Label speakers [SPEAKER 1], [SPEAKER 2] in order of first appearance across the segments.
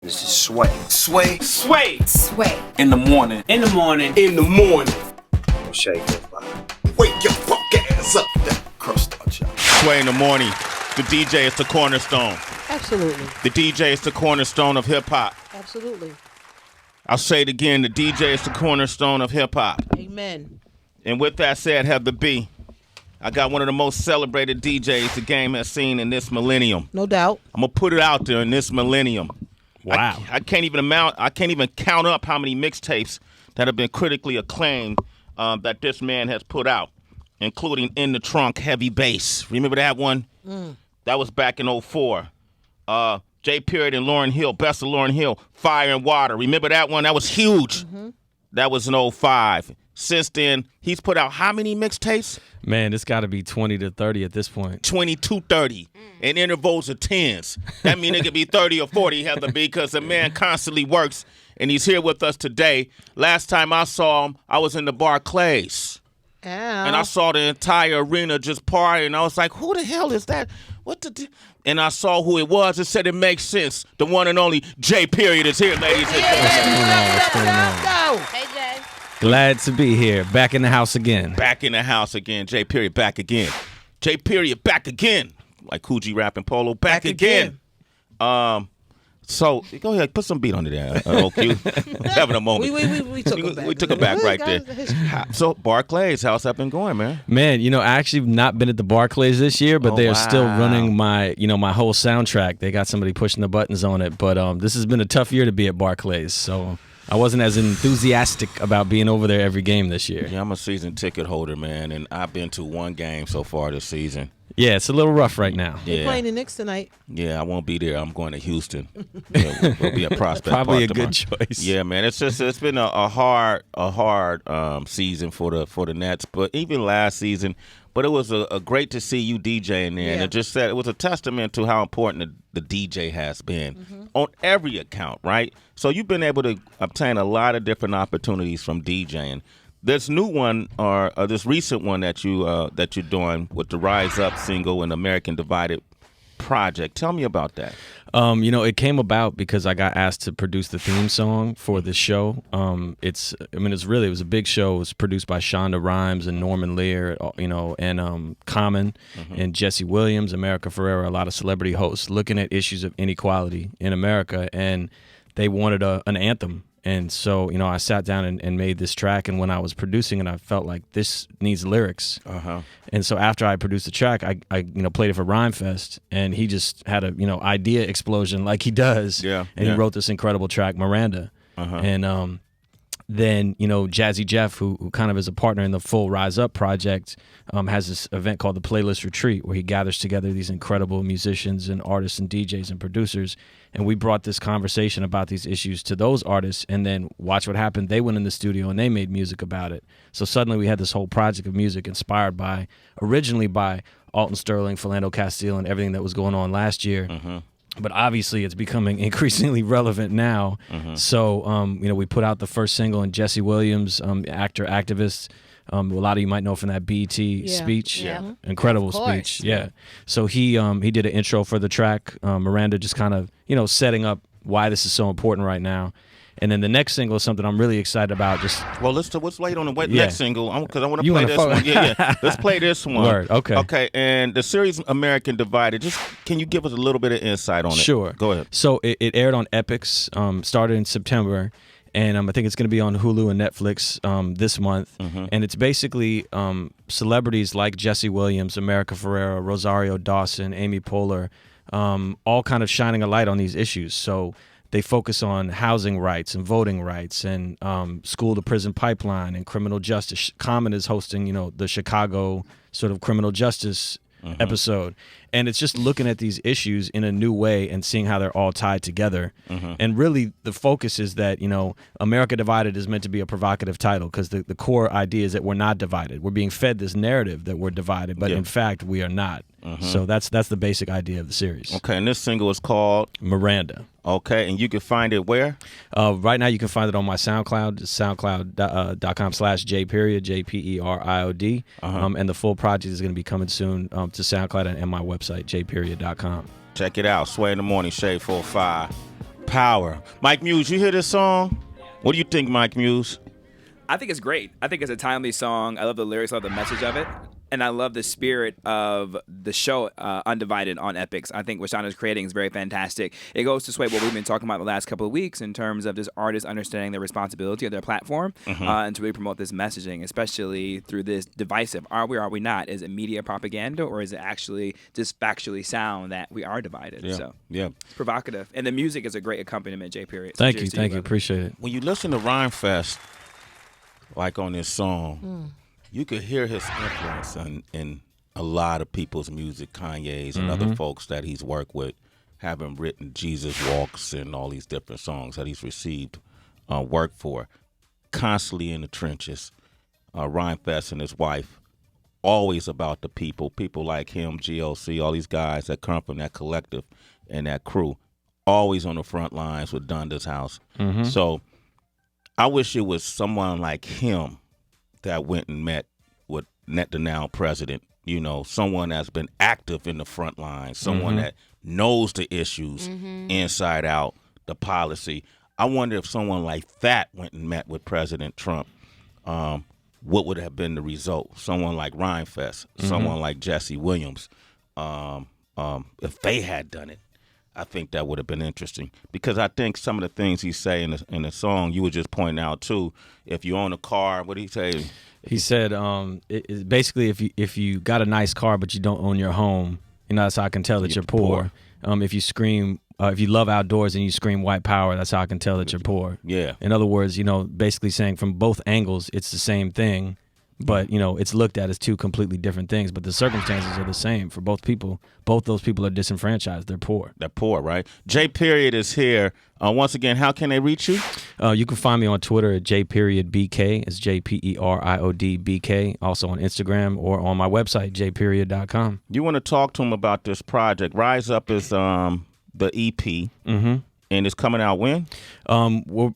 [SPEAKER 1] This is Sway.
[SPEAKER 2] Sway.
[SPEAKER 3] Sway.
[SPEAKER 4] Sway.
[SPEAKER 2] In the morning.
[SPEAKER 3] In the morning.
[SPEAKER 2] In the morning.
[SPEAKER 1] Shake it, body.
[SPEAKER 2] Wake your fuck ass up. That crust out y'all.
[SPEAKER 5] Sway in the morning. The DJ is the cornerstone.
[SPEAKER 6] Absolutely.
[SPEAKER 5] The DJ is the cornerstone of hip-hop.
[SPEAKER 6] Absolutely.
[SPEAKER 5] I'll say it again. The DJ is the cornerstone of hip-hop.
[SPEAKER 6] Amen.
[SPEAKER 5] And with that said, Heather B., I got one of the most celebrated DJs the game has seen in this millennium.
[SPEAKER 6] No doubt.
[SPEAKER 5] I'm going to put it out there in this millennium.
[SPEAKER 7] Wow.
[SPEAKER 5] I can't even count up how many mixtapes that have been critically acclaimed that this man has put out, including In the Trunk, Heavy Bass. Remember that one? That was back in 2004. J.Period and Lauryn Hill, Best of Lauryn Hill, Fire and Water. Remember that one? That was huge. That was in 2005. Since then, he's put out how many mixtapes?
[SPEAKER 7] Man, it's got to be 20 to 30 at this point.
[SPEAKER 5] 20 to 30 in intervals of 10s. That means it could be 30 or 40, Heather B, because the man constantly works, and he's here with us today. Last time I saw him, I was in the Barclays. And I saw the entire arena just partying, and I was like, who the hell is that? And I saw who it was. It said it makes sense. The one and only J.Period is here, ladies and gentlemen.
[SPEAKER 7] What's going on?
[SPEAKER 4] Hey, Jay.
[SPEAKER 7] Glad to be here. Back in the house again.
[SPEAKER 5] Back in the house again. J.Period back again. J.Period back again. Like Coogee rapping Polo, back again. So go ahead, put some beat on it there, Aoki. Having a moment.
[SPEAKER 6] We took it back.
[SPEAKER 5] We took it back right there. So Barclays, how's that been going, man?
[SPEAKER 7] Man, I actually have not been at the Barclays this year, but they are still
[SPEAKER 5] wow.
[SPEAKER 7] running my whole soundtrack. They got somebody pushing the buttons on it, but this has been a tough year to be at Barclays, so I wasn't as enthusiastic about being over there every game this year.
[SPEAKER 5] Yeah, I'm a season ticket holder, man, and I've been to one game so far this season.
[SPEAKER 7] Yeah, it's a little rough right now.
[SPEAKER 6] We're playing the Knicks tonight.
[SPEAKER 5] Yeah, I won't be there. I'm going to Houston. We'll be at Prospect
[SPEAKER 7] Probably
[SPEAKER 5] Park
[SPEAKER 7] a good
[SPEAKER 5] tomorrow.
[SPEAKER 7] choice.
[SPEAKER 5] Yeah, man. It's been a hard season for the Nets, but even last season. But it was a great to see you DJing there, and it just said it was a testament to how important the DJ has been on every account, right? So you've been able to obtain a lot of different opportunities from DJing. This new one, or this recent one that you're doing with the Rise Up single and American Divided project. Tell me about that.
[SPEAKER 7] It came about because I got asked to produce the theme song for this show. It was a big show. It was produced by Shonda Rhimes and Norman Lear, and Common and Jesse Williams, America Ferrera, a lot of celebrity hosts looking at issues of inequality in America, and they wanted an anthem. And so, I sat down and made this track, and when I was producing it, I felt like this needs lyrics. And so after I produced the track, I played it for Rhymefest, and he just had a, idea explosion like he does.
[SPEAKER 5] Yeah.
[SPEAKER 7] And he wrote this incredible track, Miranda. And then, Jazzy Jeff, who kind of is a partner in the full Rise Up project, has this event called the Playlist Retreat, where he gathers together these incredible musicians and artists and DJs and producers. And we brought this conversation about these issues to those artists, and then watch what happened. They went in the studio and they made music about it. So suddenly we had this whole project of music inspired originally by Alton Sterling, Philando Castile, and everything that was going on last year. But obviously it's becoming increasingly relevant now. So, we put out the first single, and Jesse Williams, actor, activist, a lot of you might know from that BET speech.
[SPEAKER 4] Yeah.
[SPEAKER 7] Incredible speech. Yeah. So he did an intro for the track, Miranda, just kind of, setting up why this is so important right now. And then the next single is something I'm really excited about.
[SPEAKER 5] Let's wait on the next single, because I want to
[SPEAKER 7] You
[SPEAKER 5] play
[SPEAKER 7] wanna
[SPEAKER 5] this one. Yeah. Let's play this one.
[SPEAKER 7] Word, okay.
[SPEAKER 5] Okay, and the series American Divided, can you give us a little bit of insight on it?
[SPEAKER 7] Sure.
[SPEAKER 5] Go ahead.
[SPEAKER 7] So it aired on Epix, started in September, and I think it's going to be on Hulu and Netflix this month. And it's basically celebrities like Jesse Williams, America Ferrera, Rosario Dawson, Amy Poehler, all kind of shining a light on these issues. So they focus on housing rights and voting rights and school-to-prison pipeline and criminal justice. Common is hosting, the Chicago sort of criminal justice episode. And it's just looking at these issues in a new way and seeing how they're all tied together. And really the focus is that, America Divided is meant to be a provocative title, because the core idea is that we're not divided. We're being fed this narrative that we're divided, but in fact we are not. So that's the basic idea of the series.
[SPEAKER 5] Okay, and this single is called
[SPEAKER 7] Miranda.
[SPEAKER 5] Okay, and you can find it where?
[SPEAKER 7] Right now you can find it on my SoundCloud, soundcloud.com/J.Period, J-Period. And the full project is going to be coming soon to SoundCloud and my website, jperiod.com.
[SPEAKER 5] Check it out. Sway in the Morning, Shade 45. Power. Mike Muse, you hear this song? What do you think, Mike Muse?
[SPEAKER 3] I think it's great. I think it's a timely song. I love the lyrics, I love the message of it. And I love the spirit of the show, Undivided on Epix. I think what Shauna's creating is very fantastic. It goes to Sway what we've been talking about the last couple of weeks in terms of this artist understanding the responsibility of their platform and to really promote this messaging, especially through this divisive, are we not? Is it media propaganda or is it actually just factually sound that we are divided? So it's provocative. And the music is a great accompaniment, J.Period.
[SPEAKER 7] Thank you. Appreciate it.
[SPEAKER 5] When you listen to Rhyme Fest, like on this song, you could hear his influence in a lot of people's music, Kanye's and other folks that he's worked with, having written Jesus Walks and all these different songs that he's received work for. Constantly in the trenches. Rhyme Fest and his wife, always about the people like him, GOC, all these guys that come from that collective and that crew, always on the front lines with Dunda's house. So I wish it was someone like him that went and met with the now president, someone that's been active in the front line, someone that knows the issues inside out, the policy. I wonder if someone like that went and met with President Trump, what would have been the result? Someone like Rhyme Fest, someone like Jesse Williams, if they had done it. I think that would have been interesting because I think some of the things he say in the song you were just pointing out too. If you own a car, what did he say?
[SPEAKER 7] He said, basically, if you got a nice car but you don't own your home, that's how I can tell that you're poor. If you scream, if you love outdoors and you scream white power, that's how I can tell that you're poor. Yeah. In other words, basically saying from both angles, it's the same thing. But, it's looked at as two completely different things. But the circumstances are the same for both people. Both those people are disenfranchised. They're poor.
[SPEAKER 5] They're poor, right? J.Period is here. Once again, how can they reach you?
[SPEAKER 7] You can find me on Twitter at J.Period.BK. It's JPERIOD.BK. Also on Instagram or on my website, jperiod.com.
[SPEAKER 5] You want to talk to him about this project. Rise Up is the EP. And it's coming out when?
[SPEAKER 7] We're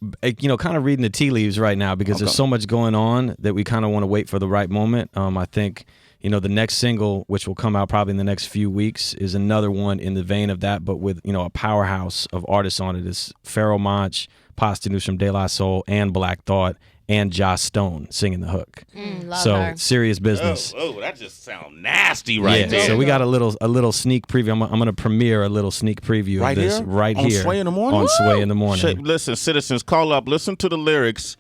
[SPEAKER 7] kind of reading the tea leaves right now because there's so much going on that we kind of want to wait for the right moment. I think, the next single, which will come out probably in the next few weeks, is another one in the vein of that, but with, a powerhouse of artists on it. It's Pharoahe Monch, Pasta News from De La Soul, and Black Thought, and Josh Stone singing the hook. So
[SPEAKER 6] her.
[SPEAKER 7] Serious business.
[SPEAKER 5] Oh, that just sounds nasty right there.
[SPEAKER 7] So we got a little sneak preview. I'm going to premiere a little sneak preview
[SPEAKER 5] right
[SPEAKER 7] of this
[SPEAKER 5] here?
[SPEAKER 7] right
[SPEAKER 5] on
[SPEAKER 7] here.
[SPEAKER 5] On Sway in the Morning?
[SPEAKER 7] On Sway in the Morning.
[SPEAKER 5] Listen, citizens, call up. Listen to the lyrics.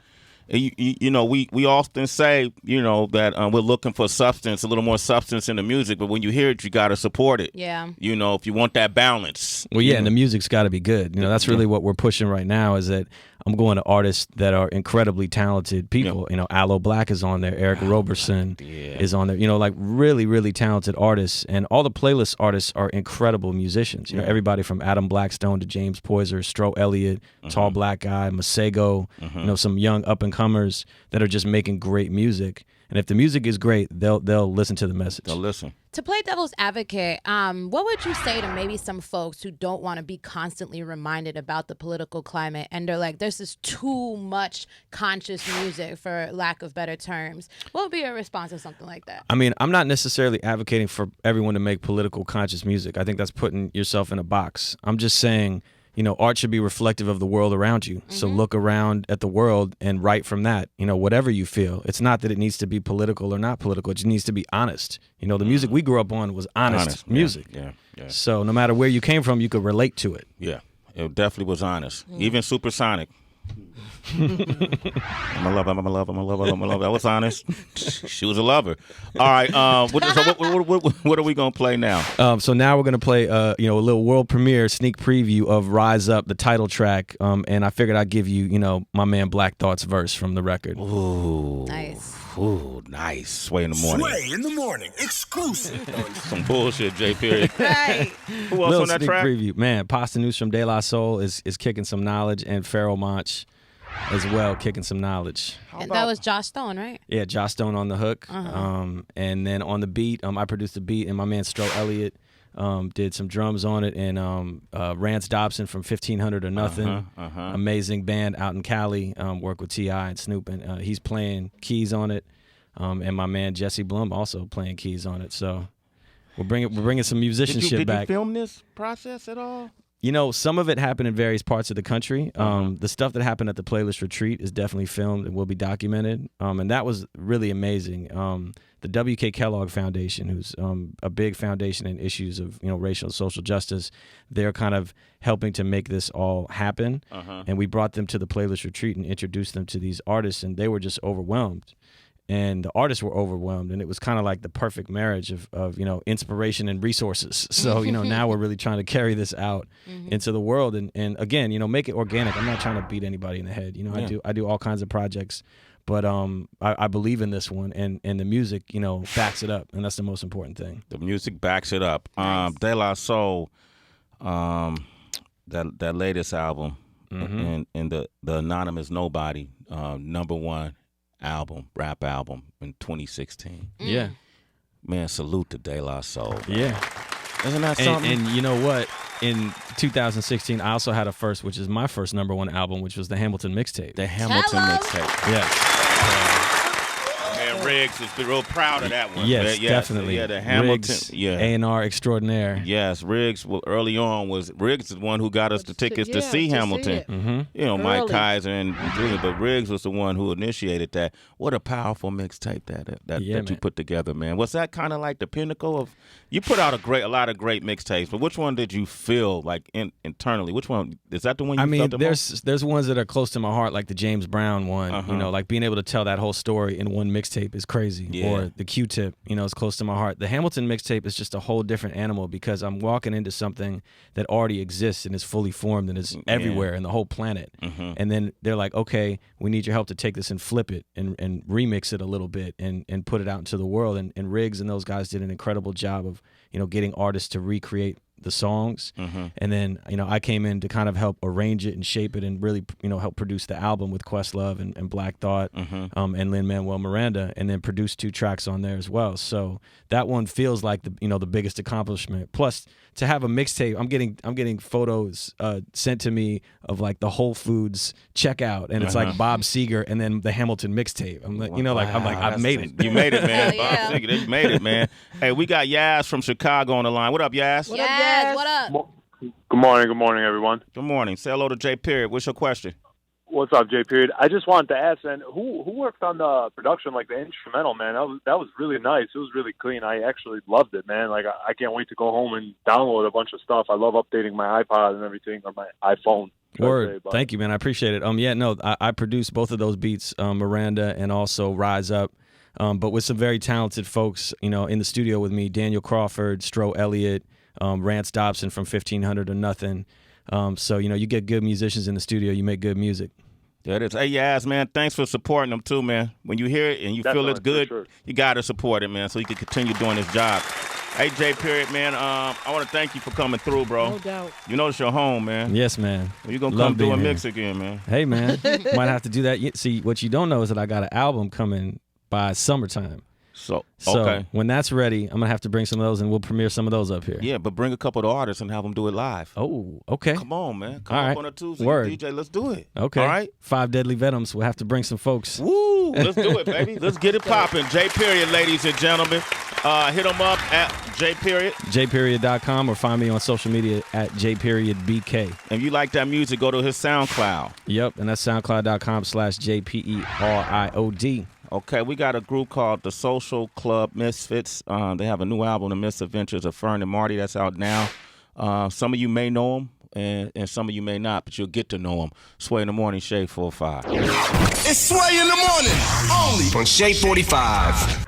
[SPEAKER 5] We often say, that we're looking for substance, a little more substance in the music, but when you hear it, you got to support it.
[SPEAKER 6] Yeah.
[SPEAKER 5] If you want that balance.
[SPEAKER 7] Well, yeah, and the music's got to be good. That's really what we're pushing right now is that I'm going to artists that are incredibly talented people. Aloe Black is on there. Eric Roberson is on there. Like really, really talented artists. And all the playlist artists are incredible musicians. Everybody from Adam Blackstone to James Poyser, Stro Elliott, Tall Black Guy, Masego, some young up-and-comers that are just making great music. And if the music is great, they'll listen to the message.
[SPEAKER 5] They'll listen.
[SPEAKER 6] To play devil's advocate, what would you say to maybe some folks who don't want to be constantly reminded about the political climate and they're like, this is too much conscious music, for lack of better terms? What would be your response to something like that?
[SPEAKER 7] I mean, I'm not necessarily advocating for everyone to make political conscious music. I think that's putting yourself in a box. I'm just saying, art should be reflective of the world around you. So look around at the world and write from that, whatever you feel. It's not that it needs to be political or not political. It just needs to be honest. The music we grew up on was honest music. Yeah. So no matter where you came from, you could relate to it.
[SPEAKER 5] Yeah, it definitely was honest. Even Supersonic. I'm a lover. That was honest. She was a lover. All right. What are we gonna play now?
[SPEAKER 7] So now we're gonna play a little world premiere sneak preview of Rise Up, the title track. And I figured I'd give you my man Black Thought's verse from the record.
[SPEAKER 5] Ooh,
[SPEAKER 6] nice.
[SPEAKER 5] Ooh, nice. Sway in the Morning.
[SPEAKER 2] Sway in the Morning, exclusive.
[SPEAKER 5] Some bullshit, J.Period.
[SPEAKER 6] Right.
[SPEAKER 5] Who else
[SPEAKER 7] Little
[SPEAKER 5] on that
[SPEAKER 7] sneak
[SPEAKER 5] track?
[SPEAKER 7] preview, man. Pasta News from De La Soul is kicking some knowledge, and Pharoahe Monch as well, kicking some knowledge.
[SPEAKER 6] And that was Josh Stone, right?
[SPEAKER 7] Yeah, Josh Stone on the hook. And then on the beat, I produced the beat, and my man Stro Elliott did some drums on it, and Rance Dobson from 1500 or Nothing, amazing band out in Cali, work with T.I. and Snoop, and he's playing keys on it, and my man Jesse Blum also playing keys on it. So we're bringing some musicianship
[SPEAKER 5] did
[SPEAKER 7] back.
[SPEAKER 5] Did you film this process at all?
[SPEAKER 7] Some of it happened in various parts of the country. The stuff that happened at the Playlist Retreat is definitely filmed and will be documented. And that was really amazing. The W.K. Kellogg Foundation, who's a big foundation in issues of racial and social justice, they're kind of helping to make this all happen. And we brought them to the Playlist Retreat and introduced them to these artists, and they were just overwhelmed. And the artists were overwhelmed, and it was kind of like the perfect marriage of inspiration and resources. So now we're really trying to carry this out into the world, and again make it organic. I'm not trying to beat anybody in the head. I do all kinds of projects, but I believe in this one, and the music backs it up, and that's the most important thing.
[SPEAKER 5] The music backs it up.
[SPEAKER 6] Nice.
[SPEAKER 5] De La Soul, that latest album, and the Anonymous Nobody, #1 rap album in 2016.
[SPEAKER 7] Yeah.
[SPEAKER 5] Man, salute to De La Soul.
[SPEAKER 7] Yeah.
[SPEAKER 5] Isn't that something?
[SPEAKER 7] And you know what? In 2016, I also had a first, which is my first #1 album, which was the Hamilton mixtape.
[SPEAKER 5] The Hamilton mixtape.
[SPEAKER 7] Yeah.
[SPEAKER 5] Man, Riggs is real proud of that one.
[SPEAKER 7] Yes, definitely.
[SPEAKER 5] Yeah, the Hamilton.
[SPEAKER 7] Riggs, A&R extraordinaire.
[SPEAKER 5] Yes, Riggs. Well, early on Riggs is the one who got us the tickets to see Hamilton. Mike Kaiser and Julian, but Riggs was the one who initiated that. What a powerful mixtape that you put together, man. Was that kind of like the pinnacle of? You put out a lot of great mixtapes, but which one did you feel like internally? Which one is that the one? You felt the most?
[SPEAKER 7] There's ones that are close to my heart, like the James Brown one. Like being able to tell that whole story in one mixtape is crazy.
[SPEAKER 5] Yeah.
[SPEAKER 7] Or the Q-Tip, is close to my heart. The Hamilton mixtape is just a whole different animal because I'm walking into something that already exists and is fully formed and is everywhere in the whole planet. And then they're like, okay, we need your help to take this and flip it and remix it a little bit and put it out into the world. And Riggs and those guys did an incredible job of getting artists to recreate the songs. And then I came in to kind of help arrange it and shape it and really help produce the album with Questlove and Black Thought and Lin-Manuel Miranda, and then produce 2 tracks on there as well. So that one feels like the biggest accomplishment. Plus to have a mixtape, I'm getting photos sent to me of like the Whole Foods checkout, and it's like Bob Seger and then the Hamilton mixtape. I'm like, I've made it.
[SPEAKER 5] You made it, man.
[SPEAKER 6] Yeah.
[SPEAKER 5] Bob Seger, you made it, man. Hey, we got Yaz from Chicago on the line. What up, Yaz?
[SPEAKER 6] Yes, what up?
[SPEAKER 4] Good morning, everyone.
[SPEAKER 5] Good morning. Say hello to J.Period. What's your question?
[SPEAKER 4] What's up, J.Period? I just wanted to ask, man, who worked on the production, like the instrumental, man? That was really nice. It was really clean. I actually loved it, man. Like, I can't wait to go home and download a bunch of stuff. I love updating my iPod and everything, or my iPhone.
[SPEAKER 7] Word. Thank you, man. I appreciate it. I produced both of those beats, Miranda and also Rise Up. But with some very talented folks, in the studio with me, Daniel Crawford, Stro Elliott, Rance Dobson from 1500 or Nothing. So, you get good musicians in the studio, you make good music.
[SPEAKER 5] There it is. Hey, Yaz, man, thanks for supporting them too, man. When you hear it and you feel it's good, you got to support it, man, so you can continue doing this job. Hey, J.Period, man, I want to thank you for coming through, bro.
[SPEAKER 6] No doubt.
[SPEAKER 5] It's your home, man.
[SPEAKER 7] Yes, man.
[SPEAKER 5] You're going to come do a mix again, man.
[SPEAKER 7] Hey, man. Might have to do that. See, what you don't know is that I got an album coming by summertime.
[SPEAKER 5] So
[SPEAKER 7] when that's ready, I'm going to have to bring some of those, and we'll premiere some of those up here.
[SPEAKER 5] Yeah, but bring a couple of artists and have them do it live.
[SPEAKER 7] Oh, okay.
[SPEAKER 5] Come on, man. Come
[SPEAKER 7] All
[SPEAKER 5] up
[SPEAKER 7] right.
[SPEAKER 5] on a Tuesday.
[SPEAKER 7] Word.
[SPEAKER 5] DJ, let's do it.
[SPEAKER 7] Okay.
[SPEAKER 5] All right?
[SPEAKER 7] 5 Deadly Venoms. We'll have to bring some folks.
[SPEAKER 5] Woo! Let's do it, baby. Let's get it popping. J.Period, ladies and gentlemen. Hit them up at J.Period. J.Period.com,
[SPEAKER 7] or find me on social media at J.BK.
[SPEAKER 5] If you like that music, go to his SoundCloud.
[SPEAKER 7] Yep, and that's SoundCloud.com/JPERIOD.
[SPEAKER 5] Okay, we got a group called the Social Club Misfits. They have a new album, The Misadventures of Fern and Marty, that's out now. Some of you may know them, and some of you may not, but you'll get to know them. Sway in the Morning, Shade 45.
[SPEAKER 2] It's Sway in the morning, only on Shade 45.